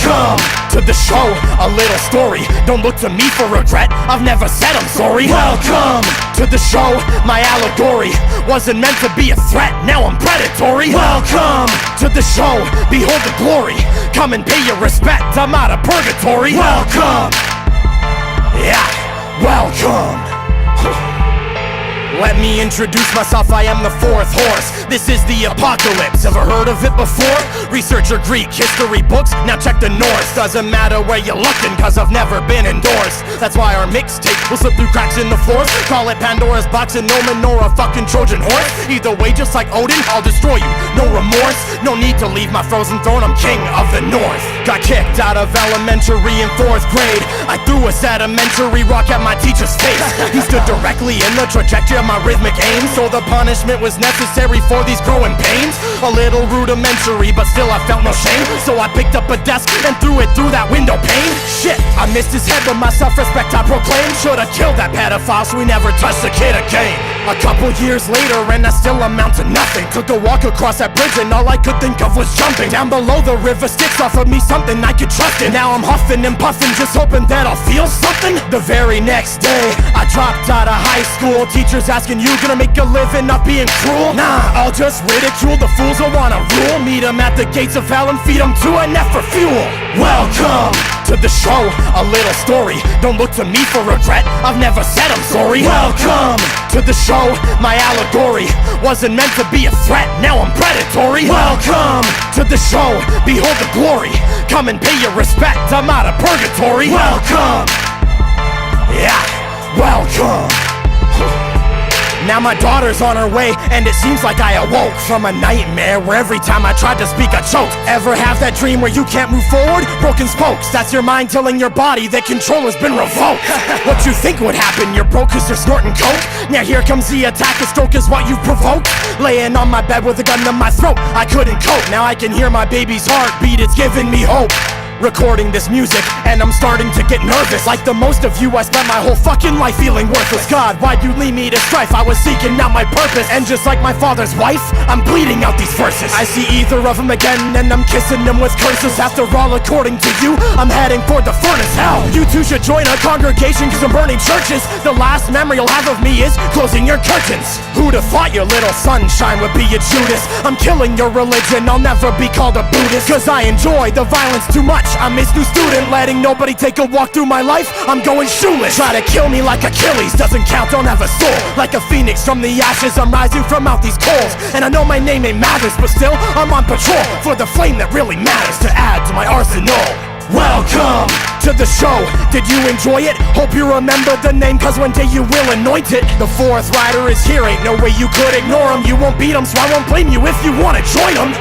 Welcome to the show, a little story. Don't look to me for regret, I've never said I'm sorry. Welcome to the show, my allegory wasn't meant to be a threat, now I'm predatory. Welcome to the show, behold the glory. Come and pay your respect, I'm out of purgatory. Welcome, yeah, welcome. Let me introduce myself, I am the fourth horse. This is the apocalypse, ever heard of it before? Research your Greek history books, now check the Norse. Doesn't matter where you're looking, cause I've never been endorsed. That's why our mixtape will slip through cracks in the floors. Call it Pandora's box and Omen or a fucking Trojan horse. Either way, just like Odin, I'll destroy you, no remorse. No need to leave my frozen throne, I'm king of the north. Got kicked out of elementary in 4th grade. I threw a sedimentary rock at my teacher's face. He stood directly in the trajectory of my rhythmic aim, so the punishment was necessary for these growing pains. A little rudimentary, but still I felt no shame. So I picked up a desk and threw it through that window pane. Shit, I missed his head, but my self-respect I proclaim. Should've killed that pedophile so we never touched the kid again. A couple years later and I still amount to nothing. Took a walk across that bridge and all I could think of was jumping. Down below the river Styx offered me something I could trust in. Now I'm huffing and puffing, just hoping that I'll feel something. The very next day, I dropped out of high school. Teachers asking, you gonna make a living not being cruel? Nah, I'll just ridicule the fools who wanna rule. Meet them at the gates of hell and feed them to a net for fuel. Welcome to the show, a little story. Don't look to me for regret, I've never said I'm sorry. Welcome to the show, my allegory wasn't meant to be a threat, now I'm predatory. Welcome to the show, behold the glory. Come and pay your respect, I'm out of purgatory. Welcome, yeah, welcome. Now my daughter's on her way, and it seems like I awoke from a nightmare where every time I tried to speak I choked. Ever have that dream where you can't move forward? Broken spokes, that's your mind telling your body that control has been revoked. What you think would happen, you're broke cause you're snorting coke. Now here comes the attack, a stroke is what you provoked. Laying on my bed with a gun to my throat, I couldn't cope. Now I can hear my baby's heartbeat, it's giving me hope. Recording this music, and I'm starting to get nervous. Like the most of you, I spent my whole fucking life feeling worthless. God, why'd you lead me to strife? I was seeking out my purpose, and just like my father's wife, I'm bleeding out these verses. I see either of them again, and I'm kissing them with curses. After all, according to you, I'm heading for the furnace hell. You two should join a congregation, cause I'm burning churches. The last memory you'll have of me is closing your curtains. Who'd have thought your little sunshine would be a Judas? I'm killing your religion, I'll never be called a Buddhist. Cause I enjoy the violence too much, I'm his new student, letting nobody take a walk through my life, I'm going shoeless. Try to kill me like Achilles, doesn't count, don't have a soul. Like a phoenix from the ashes, I'm rising from out these coals. And I know my name ain't matters, but still, I'm on patrol for the flame that really matters to add to my arsenal. Welcome to the show, did you enjoy it? Hope you remember the name, cause one day you will anoint it. The fourth rider is here, ain't no way you could ignore him. You won't beat him, so I won't blame you if you wanna join him.